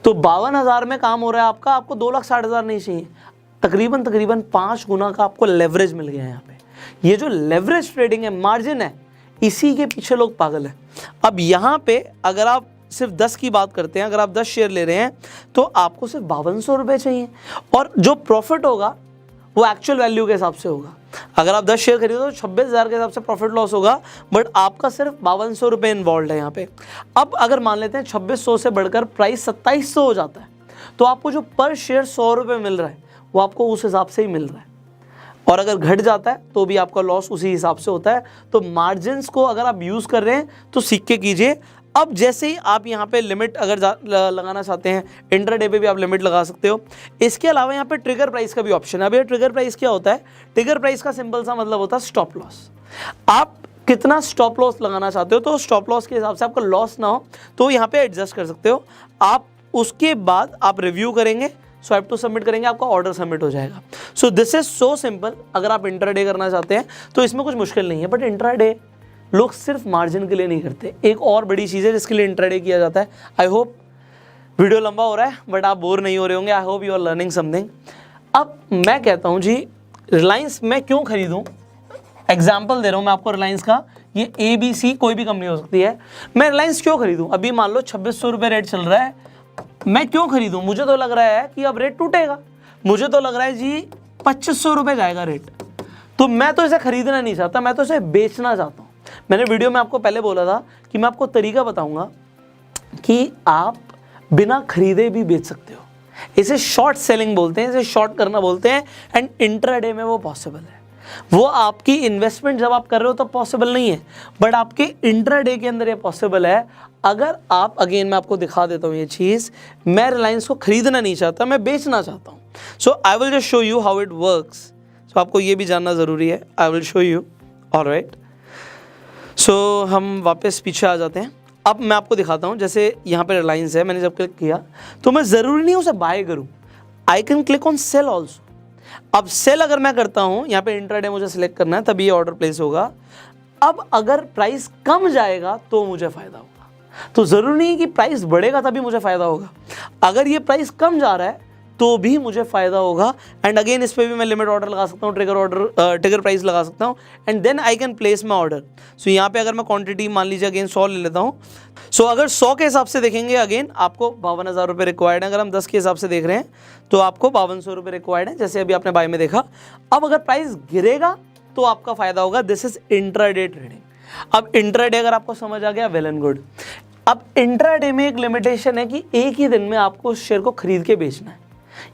तो 52,000 में काम हो रहा है आपका, आपको 2,60,000 नहीं चाहिए। तकरीबन 5 गुना का आपको लेवरेज मिल गया है यहाँ पे। ये जो लेवरेज ट्रेडिंग है, मार्जिन है, इसी के पीछे लोग पागल हैं। अब यहाँ पे अगर आप सिर्फ 10 की बात करते हैं, अगर आप 10 शेयर ले रहे हैं तो आपको सिर्फ 5200 रुपये चाहिए, और जो प्रॉफिट होगा वो एक्चुअल वैल्यू के हिसाब से होगा। अगर आप 10 शेयर खरीदो तो 26,000 के हिसाब से प्रॉफिट लॉस होगा, बट आपका सिर्फ 5200 रुपये इन्वॉल्व है यहाँ पे। अब अगर मान लेते हैं 2600 से बढ़कर प्राइस 2700 हो जाता है, तो आपको जो पर शेयर 100 रुपये मिल रहा है वो आपको उस हिसाब से ही मिल रहा है, और अगर घट जाता है तो भी आपका लॉस उसी हिसाब से होता है। तो मार्जिन्स को अगर आप यूज़ कर रहे हैं तो सीख के कीजिए। अब जैसे ही आप यहाँ पे लिमिट अगर लगाना चाहते हैं, इंट्राडे पे भी आप लिमिट लगा सकते हो। इसके अलावा यहाँ पे ट्रिगर प्राइस का भी ऑप्शन है। अब ये ट्रिगर प्राइस क्या होता है? ट्रिगर प्राइस का सिंपल सा मतलब होता है स्टॉप लॉस। आप कितना स्टॉप लॉस लगाना चाहते हो, तो स्टॉप लॉस के हिसाब से आपका लॉस ना हो तो यहाँ पे एडजस्ट कर सकते हो आप। उसके बाद आप रिव्यू करेंगे, स्वाइप टू सबमिट करेंगे, आपका ऑर्डर सबमिट हो जाएगा। सो दिस इज सो सिंपल। अगर आप इंट्राडे करना चाहते हैं तो इसमें कुछ मुश्किल नहीं है, बट इंट्राडे लोग सिर्फ मार्जिन के लिए नहीं करते। एक और बड़ी चीज़ है जिसके लिए इंट्राडे किया जाता है। आई होप वीडियो लंबा हो रहा है बट आप बोर नहीं हो रहे होंगे। I hope you are learning something. अब मैं कहता हूँ जी, रिलायंस मैं क्यों खरीदूँ? एग्जाम्पल दे रहा हूँ मैं आपको रिलायंस का। ये ABC कोई भी कंपनी हो सकती है। मैं रिलायंस क्यों खरीदूँ? अभी मान लो 2600 रुपये रेट चल रहा है, मैं क्यों खरीदूँ? मुझे तो लग रहा है कि अब रेट टूटेगा, मुझे तो लग रहा है जी 2500 रुपये जाएगा रेट, तो मैं तो इसे खरीदना नहीं चाहता, मैं तो इसे बेचना चाहता हूँ। मैंने वीडियो में आपको पहले बोला था कि मैं आपको तरीका बताऊंगा कि आप बिना खरीदे भी बेच सकते हो। इसे शॉर्ट सेलिंग बोलते हैं, इसे शॉर्ट करना बोलते हैं, एंड इंट्राडे में वो पॉसिबल है। वो आपकी इन्वेस्टमेंट जब आप कर रहे हो तो पॉसिबल नहीं है, बट आपके इंट्राडे के अंदर ये पॉसिबल है। अगर आप, अगेन मैं आपको दिखा देता हूँ ये चीज़, मैं रिलायंस को खरीदना नहीं चाहता, मैं बेचना चाहता हूँ। So I will just show you how it works. So आपको ये भी जानना ज़रूरी है। I will show you. Alright, so हम वापस पीछे आ जाते हैं। अब मैं आपको दिखाता हूँ, जैसे यहाँ पे रिलायंस है, मैंने जब क्लिक किया तो मैं ज़रूरी नहीं उसे बाय करूँ, I can click on sale also. अब सेल अगर मैं करता हूँ, यहाँ पे इंट्राडे मुझे सिलेक्ट करना है तभी ये ऑर्डर प्लेस होगा। अब अगर प्राइस कम जाएगा तो मुझे फ़ायदा होगा, तो ज़रूरी नहीं कि प्राइस बढ़ेगा तभी मुझे फ़ायदा होगा। अगर ये प्राइस कम जा रहा है तो भी मुझे फ़ायदा होगा। एंड अगेन इस पर भी मैं लिमिट ऑर्डर लगा सकता हूँ, ट्रिगर प्राइस लगा सकता हूँ, and then I can place my order. So यहाँ पे अगर मैं क्वांटिटी मान लीजिए अगेन 100 ले लेता हूँ। सो अगर 100 के हिसाब से देखेंगे, अगेन आपको 52,000 रुपये रिक्वायर्ड है। अगर हम 10 के हिसाब से देख रहे हैं तो आपको 5200 रुपये रिक्वायर्ड है, जैसे अभी आपने बाय में देखा। अब अगर प्राइस गिरेगा तो आपका फ़ायदा होगा। This is intraday trading. अब इंट्राडे अगर आपको समझ आ गया, वेल एंड गुड। अब इंट्राडे में एक लिमिटेशन है कि एक ही दिन में आपको उस शेयर को खरीद के बेचना है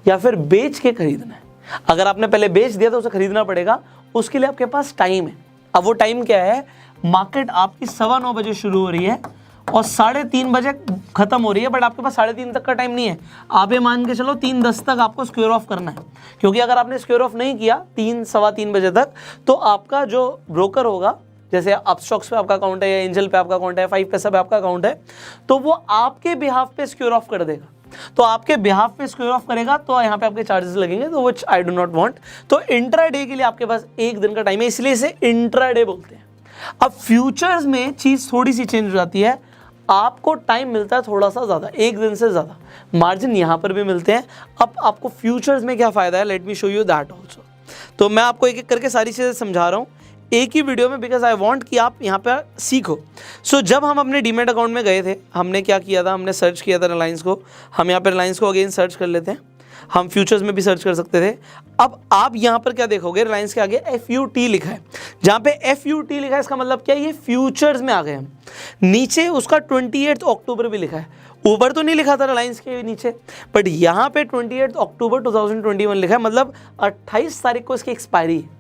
या फिर बेच के खरीदना है। अगर आपने पहले बेच दिया तो उसे खरीदना पड़ेगा, उसके लिए आपके पास टाइम है। अब वो टाइम क्या है? मार्केट आपकी 9:15 बजे शुरू हो रही है और 3:30 बजे खत्म हो रही है, बट आपके पास 3:30 तक का टाइम नहीं है। आप ये मान के चलो 3:10 तक आपको स्क्वेयर ऑफ करना है, क्योंकि अगर आपने स्क्वेयर ऑफ नहीं किया 3-3:15 बजे तक तो आपका जो ब्रोकर होगा, जैसे अपस्टॉक्स पे आपका अकाउंट है या एंजल पे आपका अकाउंट है, 5 पैसा पे आपका अकाउंट है, तो वो आपके बिहाफ पे स्क्वेयर ऑफ कर देगा। तो आपके बिहाफ पे स्क्वेयर ऑफ करेगा तो यहाँ पे आपके चार्जेस लगेंगे, तो विच आई डू नॉट वांट। तो इंट्राडे के लिए आपके पास एक दिन का टाइम है, इसलिए इसे इंट्राडे बोलते हैं। अब फ्यूचर्स में चीज़ थोड़ी सी चेंज हो जाती है, आपको टाइम मिलता है थोड़ा सा ज़्यादा, एक दिन से ज़्यादा। मार्जिन यहाँ पर भी मिलते हैं। अब आपको फ्यूचर्स में क्या फ़ायदा है, let me show you that also. तो मैं आपको एक एक करके सारी चीज़ें समझा रहा हूँ एक ही वीडियो में, बिकॉज आई वांट कि आप यहाँ पर सीखो। सो जब हम अपने डीमैट अकाउंट में गए थे, हमने क्या किया था, हमने सर्च किया था रिलायंस को। हम यहाँ पर रिलायंस को अगेन सर्च कर लेते हैं, हम फ्यूचर्स में भी सर्च कर सकते थे। अब आप यहाँ पर क्या देखोगे, रिलायंस के आगे FUT लिखा है। जहाँ पे FUT लिखा है इसका मतलब क्या है, ये फ्यूचर्स में आ गए हम। नीचे उसका 28 अक्टूबर भी लिखा है, ऊपर तो नहीं लिखा था रिलायंस के नीचे, बट यहाँ पे 28 अक्टूबर 2021 लिखा है, मतलब 28 तारीख को इसकी एक्सपायरी है।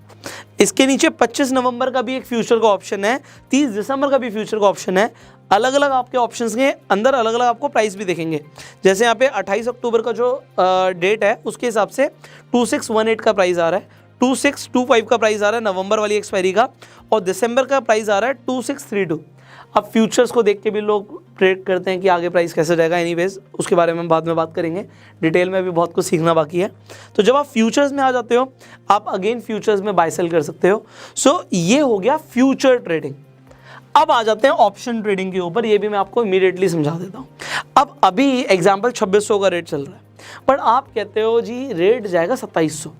इसके नीचे 25 नवंबर का भी एक फ्यूचर का ऑप्शन है, 30 दिसंबर का भी फ्यूचर का ऑप्शन है। अलग अलग आपके ऑप्शंस के अंदर अलग अलग आपको प्राइस भी देखेंगे। जैसे यहाँ पे 28 अक्टूबर का जो डेट है उसके हिसाब से 2618 का प्राइस आ रहा है, 2625 का प्राइस आ रहा है नवंबर वाली एक्सपायरी का, और दिसंबर का प्राइस आ रहा है 2632। अब फ्यूचर्स को देख के भी लोग ट्रेड करते हैं कि आगे प्राइस कैसे जाएगा, एनीवेज उसके बारे में बाद में बात करेंगे, डिटेल में भी बहुत कुछ सीखना बाकी है। तो जब आप फ्यूचर्स में आ जाते हो आप अगेन फ्यूचर्स में बाय सेल कर सकते हो। सो ये हो गया फ्यूचर ट्रेडिंग। अब आ जाते हैं ऑप्शन ट्रेडिंग के ऊपर, ये भी मैं आपको इमीडिएटली समझा देता हूँ। अब अभी एग्जाम्पल 2600 का रेट चल रहा है, बट आप कहते हो जी रेट जाएगा 2700।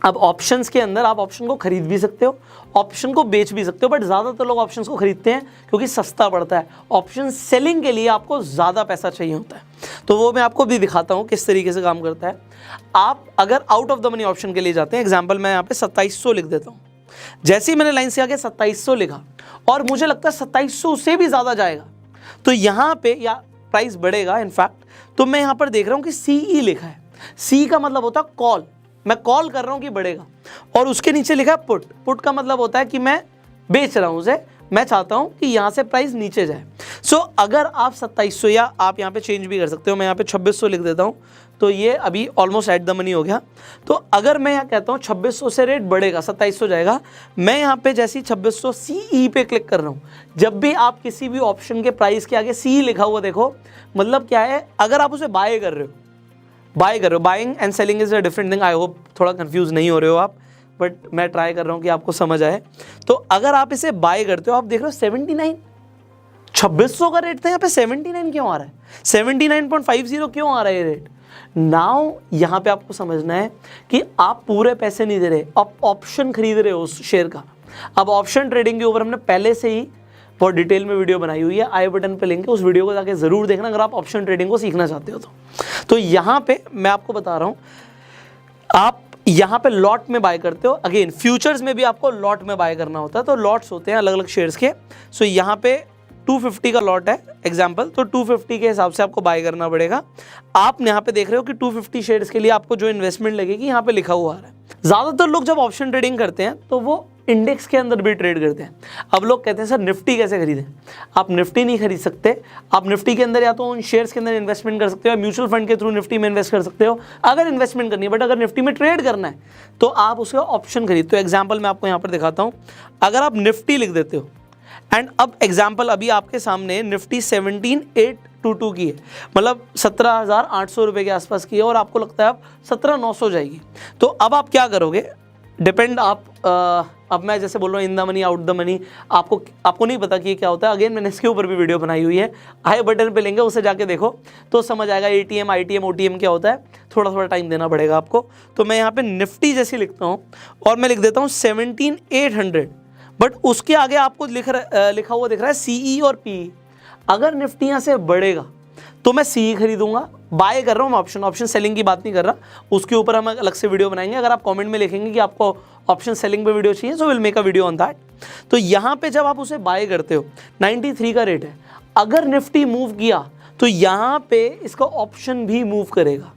अब ऑप्शंस के अंदर आप ऑप्शन को खरीद भी सकते हो, ऑप्शन को बेच भी सकते हो, बट ज़्यादातर लोग ऑप्शंस को खरीदते हैं क्योंकि सस्ता पड़ता है। ऑप्शन सेलिंग के लिए आपको ज़्यादा पैसा चाहिए होता है, तो वो मैं आपको भी दिखाता हूँ किस तरीके से काम करता है। आप अगर out of the money option के लिए जाते हैं, एग्जाम्पल मैं यहाँ पे 2700 लिख देता हूँ। जैसे ही मैंने लाइन से आगे 2700 लिखा और मुझे लगता है 2700 से भी ज़्यादा जाएगा, तो यहाँ पे या प्राइस बढ़ेगा इनफैक्ट, तो मैं यहाँ पर देख रहा हूँ कि CE लिखा है। C का मतलब होता है कॉल, मैं कॉल कर रहा हूं कि बढ़ेगा, और उसके नीचे लिखा है पुट। पुट का मतलब होता है कि मैं बेच रहा हूं उसे, मैं चाहता हूं कि यहां से प्राइस नीचे जाए। सो अगर आप 2700 या आप यहां पे चेंज भी कर सकते हो, मैं यहां पे 2600 लिख देता हूं, तो ये अभी ऑलमोस्ट एट द मनी हो गया। तो अगर मैं यहाँ कहता हूँ 2600 से रेट बढ़ेगा 2700 जाएगा, मैं यहाँ पे जैसे ही 2600 CE पे क्लिक कर रहा हूँ, जब भी आप किसी भी ऑप्शन के प्राइस के आगे CE लिखा हुआ देखो, मतलब क्या है, अगर आप उसे बाय कर रहे हो, buying and selling is a different thing. I hope थोड़ा कंफ्यूज नहीं हो रहे हो आप, बट मैं ट्राई कर रहा हूँ कि आपको समझ आए। तो अगर आप इसे बाय करते हो, आप देख रहे हो 79, 2600 का रेट था, यहाँ पे 79 क्यों आ रहा है, 79.50 क्यों आ रहा है ये रेट। नाउ यहाँ पे आपको समझना है कि आप पूरे पैसे नहीं दे रहे, आप ऑप्शन खरीद रहे हो उस शेयर का। अब ऑप्शन ट्रेडिंग के ऊपर हमने पहले से ही बहुत डिटेल में वीडियो बनाई हुई है, आई बटन पे लिंक है, उस वीडियो को जाके जरूर देखना अगर आप ऑप्शन ट्रेडिंग को सीखना चाहते हो तो यहाँ पे मैं आपको बता रहा हूँ, आप यहाँ पे लॉट में बाय करते हो। अगेन फ्यूचर्स में भी आपको लॉट में बाय करना होता है, तो लॉट्स होते हैं अलग अलग शेयर्स के। सो यहाँ पे 250 का लॉट है एग्जाम्पल, तो 250 के हिसाब से आपको बाय करना पड़ेगा। आप यहाँ पे देख रहे हो कि 250 शेयर्स के लिए आपको जो इन्वेस्टमेंट लगेगी यहाँ पे लिखा हुआ आ रहा है। ज़्यादातर लोग जब ऑप्शन ट्रेडिंग करते हैं तो वो इंडेक्स के अंदर भी ट्रेड करते हैं। अब लोग कहते हैं सर निफ्टी कैसे खरीदें, आप निफ्टी नहीं खरीद सकते। आप निफ्टी के अंदर या तो उन शेयर्स के अंदर इन्वेस्टमेंट कर सकते हो, या म्यूचुअल फंड के थ्रू निफ्टी में इन्वेस्ट कर सकते हो अगर इन्वेस्टमेंट करनी है। बट अगर निफ्टी में ट्रेड करना है तो आप उसका ऑप्शन खरीदते हो। एग्जाम्पल मैं आपको यहाँ पर दिखाता हूँ, अगर आप निफ्टी लिख देते हो एंड अब एग्जाम्पल अभी आपके सामने निफ्टी 17822 की है, मतलब 17,800 रुपये के आसपास की है, और आपको लगता है अब 17,900 जाएगी। तो अब आप क्या करोगे, डिपेंड आप अब मैं जैसे बोल रहा हूँ in the money out the money, आपको नहीं पता कि ये क्या होता है। अगेन मैंने इसके ऊपर भी वीडियो बनाई हुई है, आई बटन पे लेंगे, उसे जाके देखो तो समझ आएगा ATM ITM OTM क्या होता है। थोड़ा टाइम देना पड़ेगा आपको। तो मैं यहाँ पे निफ्टी जैसी लिखता हूँ और मैं लिख देता हूँ 17,800, बट उसके आगे आपको लिखा हुआ दिख रहा है CE और PE। अगर निफ्टी यहाँ से बढ़ेगा तो मैं CE खरीदूंगा, बाय कर रहा हूँ मैं ऑप्शन सेलिंग की बात नहीं कर रहा, उसके ऊपर हम अलग से वीडियो बनाएंगे। अगर आप कमेंट में लिखेंगे कि आपको ऑप्शन सेलिंग पे वीडियो चाहिए, so will make a video on that. तो यहाँ पे जब आप उसे बाय करते हो 93 का रेट है, अगर निफ्टी मूव किया तो यहाँ पे इसका ऑप्शन भी मूव करेगा।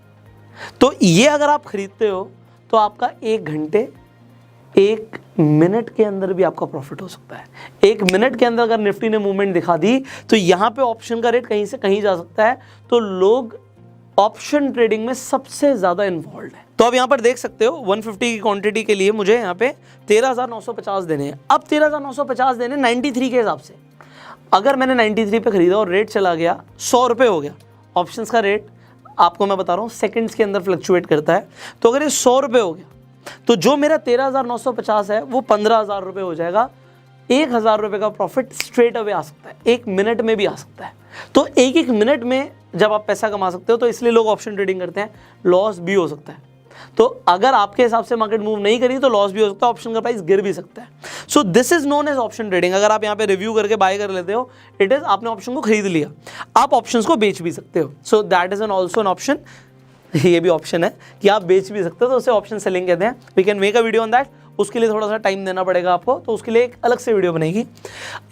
तो ये अगर आप खरीदते हो तो आपका 1 घंटे 1 मिनट के अंदर भी आपका प्रॉफिट हो सकता है। 1 मिनट के अंदर अगर निफ्टी ने मूवमेंट दिखा दी तो यहाँ पे ऑप्शन का रेट कहीं से कहीं जा सकता है। तो लोग ऑप्शन ट्रेडिंग में सबसे ज़्यादा इन्वॉल्व है। तो अब यहाँ पर देख सकते हो 150 की क्वांटिटी के लिए मुझे यहाँ पे 13,950 देने हैं। अब 13,950 देने 93 के हिसाब से। अगर मैंने 93 पे खरीदा और रेट चला गया 100 रुपये हो गया, ऑप्शंस का रेट आपको मैं बता रहा हूँ सेकंड्स के अंदर फ्लक्चुएट करता है। तो अगर ये 100 रुपये हो गया तो जो मेरा 13,950 है वो 15,000 रुपये हो जाएगा। 1,000 रुपये का प्रॉफिट स्ट्रेट अवे आ सकता है, 1 मिनट में भी आ सकता है। तो एक मिनट में जब आप पैसा कमा सकते हो तो इसलिए लोग ऑप्शन ट्रेडिंग करते हैं। लॉस भी हो सकता है, तो अगर आपके हिसाब से मार्केट मूव नहीं करी तो लॉस भी हो सकता है, ऑप्शन का प्राइस गिर भी सकता है। So this is known as option trading. अगर आप यहाँ पे रिव्यू करके बाय कर लेते हो, इट इज आपने ऑप्शन को खरीद लिया, आप ऑप्शन को बेच भी सकते हो। So that is an also an option. ये भी ऑप्शन है कि आप बेच भी सकते हो, तो उसे ऑप्शन सेलिंग कहते हैं। We can make a video on that, उसके लिए थोड़ा सा टाइम देना पड़ेगा आपको, तो उसके लिए एक अलग से वीडियो बनेगी।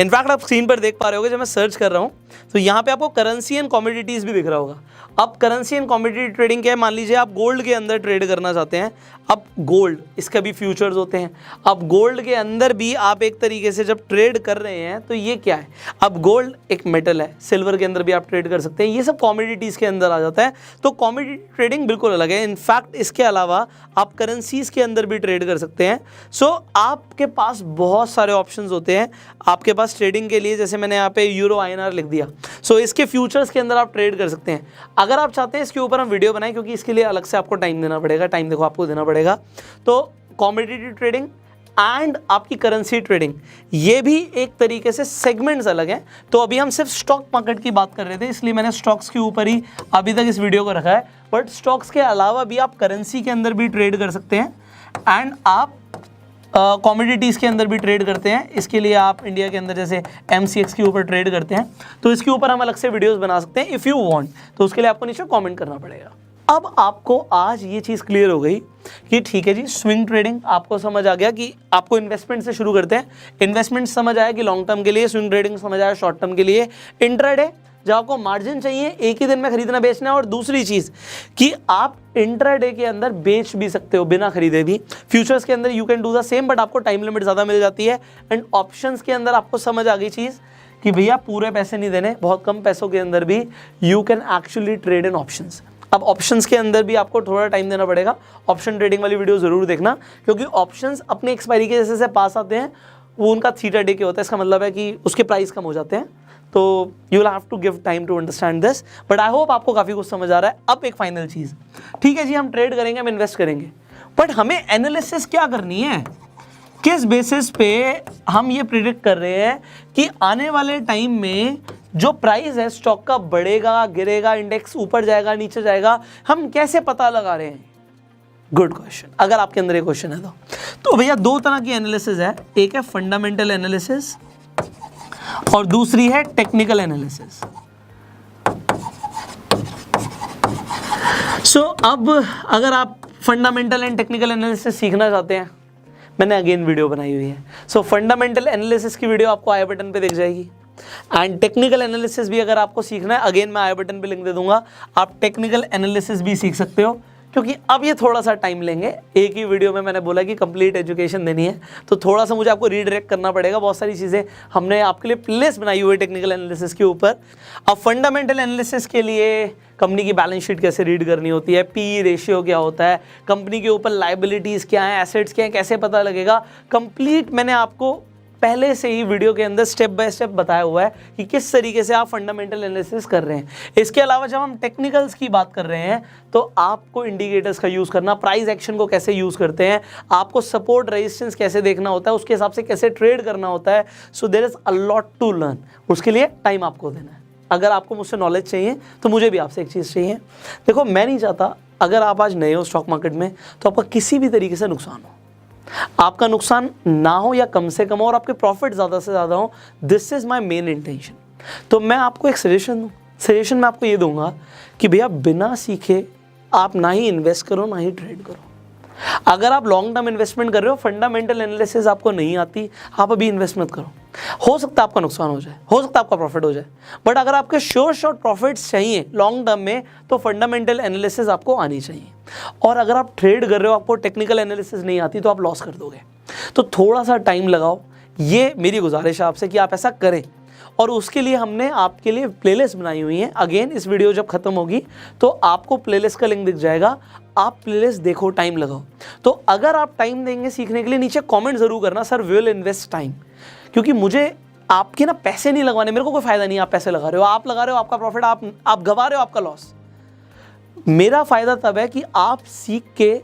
इनफैक्ट आप स्क्रीन पर देख पा रहे होगे जब मैं सर्च कर रहा हूँ तो यहाँ पे आपको करेंसी एंड कमोडिटीज़ भी दिख रहा होगा। अब करेंसी एंड कमोडिटी ट्रेडिंग क्या है, मान लीजिए आप गोल्ड के अंदर ट्रेड करना चाहते हैं। अब गोल्ड, इसके भी फ्यूचर्स होते हैं। अब गोल्ड के अंदर भी आप एक तरीके से जब ट्रेड कर रहे हैं तो ये क्या है, अब गोल्ड एक मेटल है, सिल्वर के अंदर भी आप ट्रेड कर सकते हैं, ये सब कमोडिटीज़ के अंदर आ जाता है। तो कमोडिटी ट्रेडिंग बिल्कुल अलग है। इनफैक्ट इसके अलावा आप करेंसीज के अंदर भी ट्रेड कर सकते हैं। सो आपके पास बहुत सारे ऑप्शंस होते हैं आपके पास ट्रेडिंग के लिए। जैसे मैंने यहाँ पे यूरो INR लिख दिया, सो इसके फ्यूचर्स के अंदर आप ट्रेड कर सकते हैं। अगर आप चाहते हैं इसके ऊपर हम वीडियो बनाएं, क्योंकि इसके लिए अलग से आपको टाइम देना पड़ेगा, टाइम देखो आपको देना पड़ेगा। तो कमोडिटी ट्रेडिंग एंड आपकी करेंसी ट्रेडिंग, ये भी एक तरीके से सेगमेंट्स अलग हैं। तो अभी हम सिर्फ स्टॉक मार्केट की बात कर रहे थे, इसलिए मैंने स्टॉक्स के ऊपर ही अभी तक इस वीडियो को रखा है। बट स्टॉक्स के अलावा भी आप करेंसी के अंदर भी ट्रेड कर सकते हैं एंड आप कमोडिटीज़ के अंदर भी ट्रेड करते हैं। इसके लिए आप इंडिया के अंदर जैसे MCX के ऊपर ट्रेड करते हैं, तो इसके ऊपर हम अलग से वीडियोस बना सकते हैं इफ़ यू वांट। तो उसके लिए आपको नीचे कमेंट करना पड़ेगा। अब आपको आज ये चीज़ क्लियर हो गई कि ठीक है जी, स्विंग ट्रेडिंग आपको समझ आ गया कि आपको इन्वेस्टमेंट से शुरू करते हैं। इन्वेस्टमेंट समझ आया कि लॉन्ग टर्म के लिए, स्विंग ट्रेडिंग समझ आया शॉर्ट टर्म के लिए। इंट्राडे जब आपको मार्जिन चाहिए, एक ही दिन में खरीदना बेचना है। और दूसरी चीज़ कि आप इंट्राडे के अंदर बेच भी सकते हो बिना खरीदे भी। फ्यूचर्स के अंदर you can do the same, but आपको टाइम लिमिट ज़्यादा मिल जाती है। एंड ऑप्शंस के अंदर आपको समझ आ गई चीज़ कि भैया पूरे पैसे नहीं देने, बहुत कम पैसों के अंदर भी you can actually trade in options. अब ऑप्शंस के अंदर भी आपको थोड़ा टाइम देना पड़ेगा। ऑप्शन ट्रेडिंग वाली वीडियो ज़रूर देखना, क्योंकि ऑप्शंस अपने एक्सपायरी के जैसे पास आते हैं, वो उनका थीटा डे के होता है। इसका मतलब है कि उसके प्राइस कम हो जाते हैं। तो you will have to give time to understand this, but I hope आपको काफ़ी कुछ समझ आ रहा है। अब एक फाइनल चीज़, ठीक है जी, हम ट्रेड करेंगे, हम इन्वेस्ट करेंगे, बट हमें एनालिसिस क्या करनी है, किस बेसिस पे हम ये प्रिडिक्ट कर रहे हैं कि आने वाले टाइम में जो प्राइस है स्टॉक का बढ़ेगा, गिरेगा, इंडेक्स ऊपर जाएगा, नीचे जाएगा, हम कैसे पता लगा रहे हैं? Good question. अगर आपके अंदर ये क्वेश्चन है तो भैया दो तरह की एनालिसिस है, एक है फंडामेंटल एनालिसिस और दूसरी है टेक्निकल एनालिसिस। सो अब अगर आप फंडामेंटल एंड टेक्निकल एनालिसिस सीखना चाहते हैं, मैंने अगेन वीडियो बनाई हुई है। सो फंडामेंटल एनालिसिस की वीडियो आपको आई बटन पे दिख जाएगी। एंड टेक्निकल एनालिसिस भी अगर आपको सीखना है, अगेन मैं आई बटन पे लिंक दे दूंगा, आप टेक्निकल एनालिसिस भी सीख सकते हो। क्योंकि अब ये थोड़ा सा टाइम लेंगे, एक ही वीडियो में मैंने बोला कि कंप्लीट एजुकेशन देनी है, तो थोड़ा सा मुझे आपको रीडायरेक्ट करना पड़ेगा। बहुत सारी चीज़ें हमने आपके लिए प्लेलिस्ट बनाई हुई है टेक्निकल एनालिसिस के ऊपर। अब फंडामेंटल एनालिसिस के लिए कंपनी की बैलेंस शीट कैसे रीड करनी होती है, PE रेशियो क्या होता है, कंपनी के ऊपर लाइबिलिटीज़ क्या हैं, एसेट्स क्या हैं, कैसे पता लगेगा, कंप्लीट मैंने आपको पहले से ही वीडियो के अंदर स्टेप बाय स्टेप बताया हुआ है कि किस तरीके से आप फंडामेंटल एनालिसिस कर रहे हैं। इसके अलावा जब हम टेक्निकल्स की बात कर रहे हैं तो आपको इंडिकेटर्स का यूज़ करना, प्राइस एक्शन को कैसे यूज़ करते हैं, आपको सपोर्ट रेजिस्टेंस कैसे देखना होता है, उसके हिसाब से कैसे ट्रेड करना होता है। So there is a lot to learn. उसके लिए टाइम आपको देना है। अगर आपको मुझसे नॉलेज चाहिए तो मुझे भी आपसे एक चीज़ चाहिए। देखो, मैं नहीं चाहता अगर आप आज नए हो स्टॉक मार्केट में तो आपका किसी भी तरीके से नुकसान हो, आपका नुकसान ना हो या कम से कम हो और आपके प्रॉफिट ज़्यादा से ज़्यादा हो। This is my main intention. तो मैं आपको एक सजेशन मैं आपको ये दूंगा कि भैया बिना सीखे आप ना ही इन्वेस्ट करो ना ही ट्रेड करो। अगर आप लॉन्ग टर्म इन्वेस्टमेंट कर रहे हो, फंडामेंटल एनालिसिस आपको नहीं आती, आप अभी इन्वेस्ट मत करो। हो सकता है आपका नुकसान हो जाए, हो सकता है आपका प्रॉफिट हो जाए, बट अगर आपके शॉर्ट प्रॉफिट्स चाहिए लॉन्ग टर्म में तो फंडामेंटल एनालिसिस आपको आनी चाहिए। और अगर आप ट्रेड कर रहे हो, आपको टेक्निकल एनालिसिस नहीं आती, तो आप लॉस कर दोगे। तो थोड़ा सा टाइम लगाओ, ये मेरी गुजारिश है आपसे कि आप ऐसा करें। और उसके लिए हमने आपके लिए प्लेलिस्ट बनाई हुई है। अगेन इस वीडियो जब खत्म होगी तो आपको प्लेलिस्ट का लिंक दिख जाएगा, आप प्लेलिस्ट देखो, टाइम लगाओ। तो अगर आप टाइम देंगे सीखने के लिए, नीचे कमेंट जरूर करना, सर विल इन्वेस्ट टाइम, क्योंकि मुझे आपके ना पैसे नहीं लगवाने, मेरे को कोई फायदा नहीं। आप पैसे लगा रहे हो, आप लगा रहे हो, आपका प्रॉफिट आप गवा रहे हो, आपका लॉस। मेरा फायदा तब है कि आप सीख के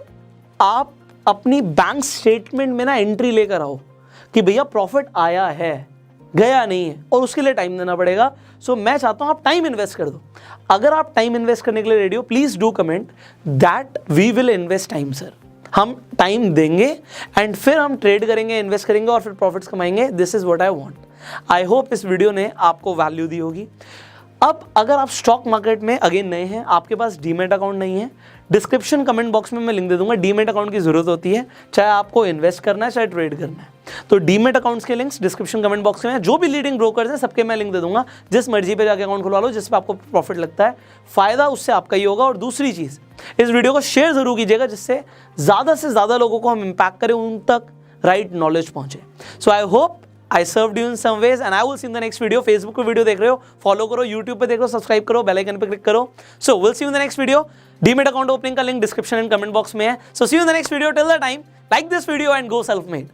आप अपनी बैंक स्टेटमेंट में ना एंट्री लेकर आओ कि भैया प्रॉफिट आया है, गया नहीं है, और उसके लिए टाइम देना पड़ेगा। सो मैं चाहता हूं आप टाइम इन्वेस्ट कर दो। अगर आप टाइम इन्वेस्ट करने के लिए रेडी हो, please do comment that we will invest time sir. हम टाइम देंगे एंड फिर हम ट्रेड करेंगे, इन्वेस्ट करेंगे और फिर प्रॉफिट्स कमाएंगे। This is what I want. I hope इस वीडियो ने आपको वैल्यू दी होगी। अब अगर आप स्टॉक मार्केट में अगेन नए हैं, आपके पास डीमेट अकाउंट नहीं है, डिस्क्रिप्शन कमेंट बॉक्स में मैं लिंक दे दूंगा। डीमेट अकाउंट की जरूरत होती है, चाहे आपको इन्वेस्ट करना है चाहे ट्रेड करना है। तो डीमेट अकाउंट्स के लिंक्स डिस्क्रिप्शन कमेंट बॉक्स में है। जो भी लीडिंग ब्रोकर्स हैं सबके मैं लिंक दे दूंगा, जिस मर्जी पे जाके अकाउंट खुलवा लो, जिस पे आपको प्रॉफिट लगता है, फायदा उससे आपका ही होगा। और दूसरी चीज, इस वीडियो को शेयर जरूर कीजिएगा, जिससे ज्यादा से ज्यादा लोगों को हम इम्पैक्ट करें, उन तक राइट नॉलेज पहुंचे। So I hope I served you in some ways and I will see you in the next video. Facebook पे वीडियो देख रहे हो, फॉलो करो, YouTube पे देख रहे हो, सब्सक्राइब करो, बेल आइकन पे क्लिक करो। So we'll see you in the next video. Demat account opening का link description and comment box में है। So see you in the next video. Till the time, like this video and go self-made.